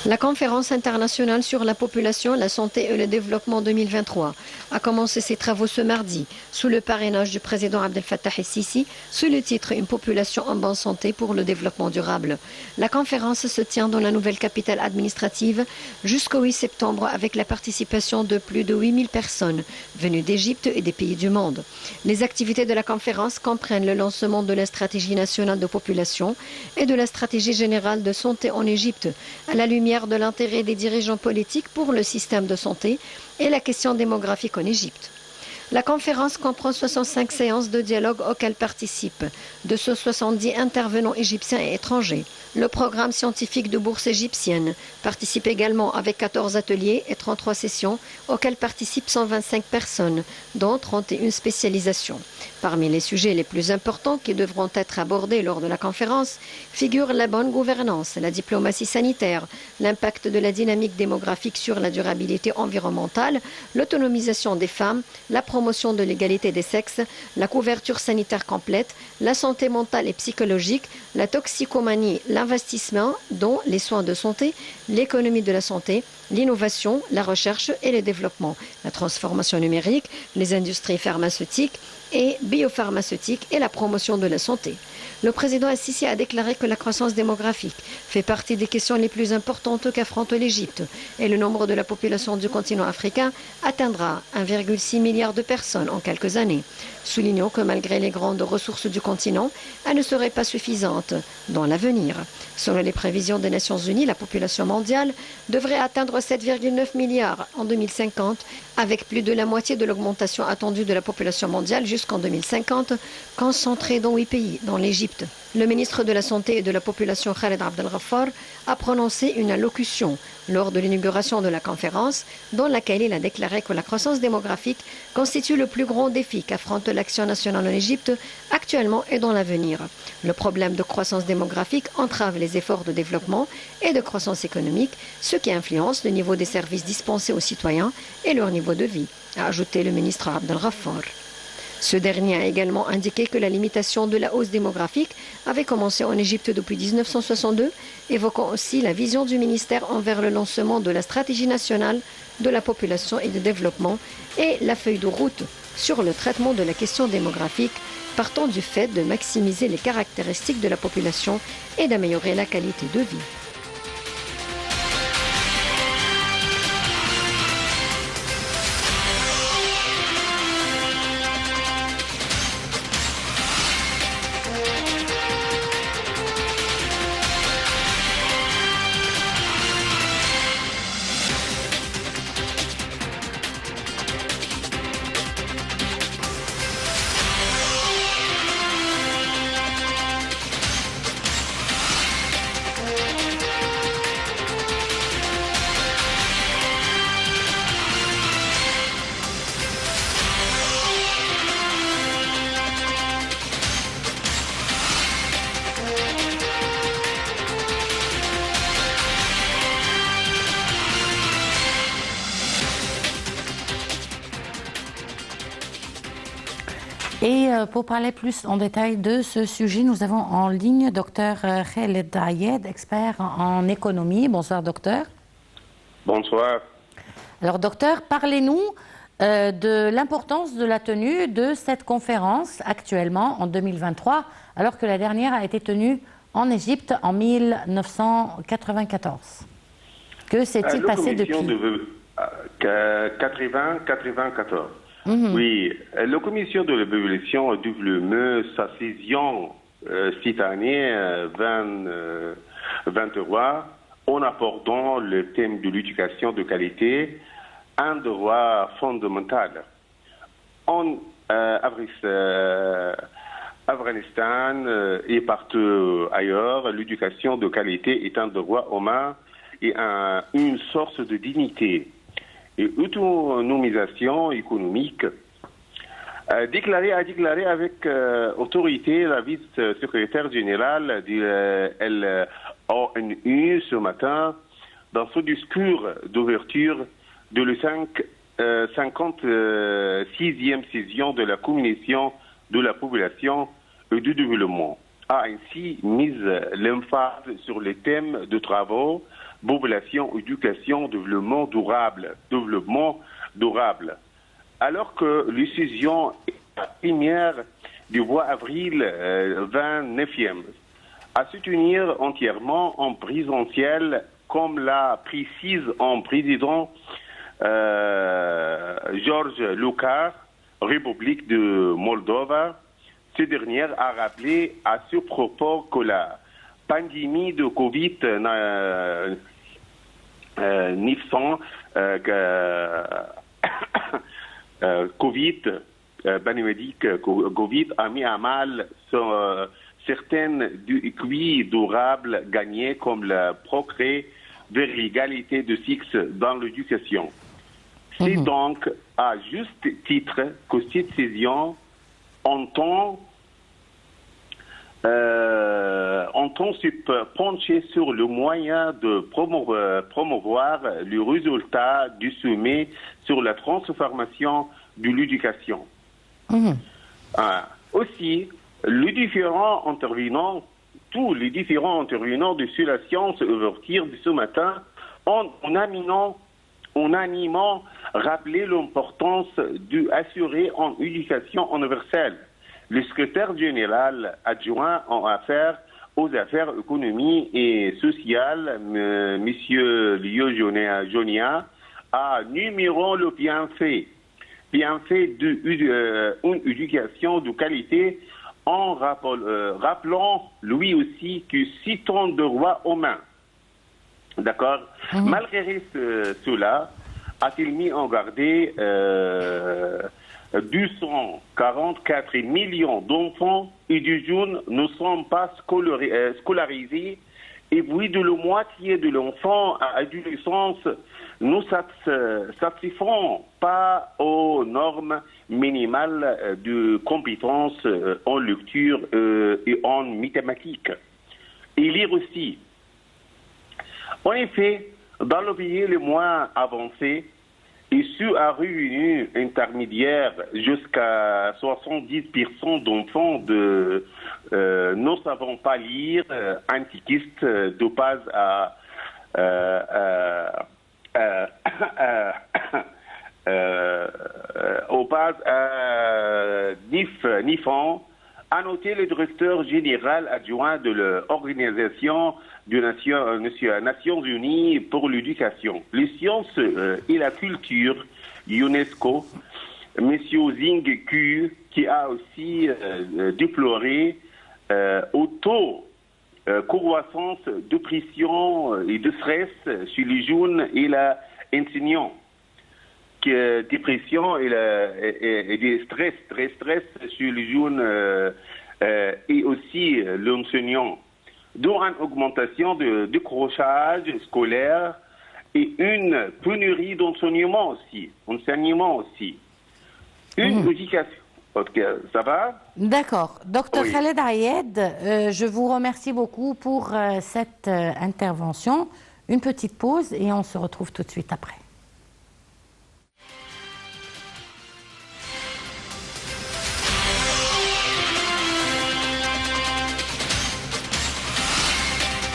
La conférence internationale sur la population, la santé et le développement 2023 a commencé ses travaux ce mardi sous le parrainage du président Abdel Fattah el-Sisi sous le titre Une population en bonne santé pour le développement durable. La conférence se tient dans la nouvelle capitale administrative jusqu'au 8 septembre avec la participation de plus de 8000 personnes venues d'Égypte et des pays du monde. Les activités de la conférence comprennent le lancement de la stratégie nationale de population et de la stratégie générale de santé en Égypte à la lumière de l'intérêt des dirigeants politiques pour le système de santé et la question démographique en Égypte. La conférence comprend 65 séances de dialogue auxquelles participent 270 intervenants égyptiens et étrangers. Le programme scientifique de bourse égyptienne participe également avec 14 ateliers et 33 sessions auxquelles participent 125 personnes, dont 31 spécialisations. Parmi les sujets les plus importants qui devront être abordés lors de la conférence figurent la bonne gouvernance, la diplomatie sanitaire, l'impact de la dynamique démographique sur la durabilité environnementale, l'autonomisation des femmes, la promotion de l'égalité des sexes, la couverture sanitaire complète, la santé mentale et psychologique, la toxicomanie, l'investissement dans les soins de santé, l'économie de la santé, l'innovation, la recherche et le développement, la transformation numérique, les industries pharmaceutiques et biopharmaceutiques et la promotion de la santé. Le président el-Sisi a déclaré que la croissance démographique fait partie des questions les plus importantes qu'affronte l'Égypte et le nombre de la population du continent africain atteindra 1,6 milliard de personnes en quelques années, soulignant que malgré les grandes ressources du continent, elles ne seraient pas suffisantes dans l'avenir. Selon les prévisions des Nations Unies, la population mondiale devrait atteindre 7,9 milliards en 2050, avec plus de la moitié de l'augmentation attendue de la population mondiale jusqu'en 2050, concentrée dans 8 pays, dont l'Égypte. Le ministre de la Santé et de la Population, Khaled Abdel Ghaffar, a prononcé une allocution lors de l'inauguration de la conférence, dans laquelle il a déclaré que la croissance démographique constitue le plus grand défi qu'affronte l'action nationale en Égypte actuellement et dans l'avenir. Le problème de croissance démographique entrave les efforts de développement et de croissance économique, ce qui influence le niveau des services dispensés aux citoyens et leur niveau de vie, a ajouté le ministre Abdel Ghaffar. Ce dernier a également indiqué que la limitation de la hausse démographique avait commencé en Égypte depuis 1962, évoquant aussi la vision du ministère envers le lancement de la stratégie nationale de la population et du développement et la feuille de route sur le traitement de la question démographique, partant du fait de maximiser les caractéristiques de la population et d'améliorer la qualité de vie. Et pour parler plus en détail de ce sujet, nous avons en ligne Dr Khaled Ayed, expert en économie. Bonsoir docteur. Bonsoir. Alors docteur, parlez-nous de l'importance de la tenue de cette conférence actuellement en 2023, alors que la dernière a été tenue en Égypte en 1994. Que s'est-il passé depuis 94. Oui, la commission de l'évaluation a développé sa session cette année 2023 en abordant le thème de l'éducation de qualité, un droit fondamental. En Afghanistan et partout ailleurs, l'éducation de qualité est un droit humain et une source de dignité. Et autonomisation économique a déclaré avec autorité la vice-secrétaire générale de l'ONU ce matin dans son discours d'ouverture de la 56e session de la Commission de la population et du développement, a ainsi mis l'emphase sur les thèmes de travaux population, éducation, développement durable. Alors que l'décision première du mois avril 29e à soutenir entièrement en présentiel, comme l'a précise en président George Lucas, République de Moldova. Ce dernier a rappelé à ce propos que la pandémie de Covid-19 Covid a mis à mal certaines équilibres durables gagnés comme le progrès vers l'égalité de sexe dans l'éducation. C'est donc à juste titre que cette décision entend se pencher sur le moyen de promouvoir le résultat du sommet sur la transformation de l'éducation. Aussi, tous les différents intervenants de sur la science ouverture de ce matin en animant rappelé l'importance d'assurer une éducation universelle. Le secrétaire général adjoint aux affaires économiques et sociales, M. Lio Jonia, a numéro le bienfait d'une éducation de qualité en rappelant lui aussi que citons de droits humains. D'accord. Malgré cela, a-t-il mis en garde 244 millions d'enfants et de jeunes ne sont pas scolarisés et plus de la moitié de l'enfant à adolescence ne satisfont pas aux normes minimales de compétences en lecture et en mathématiques. Et lire aussi. En effet, dans le pays le moins avancé, et ce à revenu intermédiaire jusqu'à 70% d'enfants ne savons pas lire antiquiste de base NIFAN, a noté le directeur général adjoint de l'Organisation des Nations Unies pour l'éducation, les sciences et la culture, UNESCO, M. Zing Q, qui a aussi déploré au taux croissance de pression et de stress chez les jeunes et les enseignants. Dépression et des stress sur les jeunes et aussi l'enseignant, dont une augmentation de décrochage scolaire et une pénurie d'enseignement aussi. Une éducation. Ok, ça va? D'accord. Docteur Khaled Ayed, je vous remercie beaucoup pour cette intervention. Une petite pause et on se retrouve tout de suite après.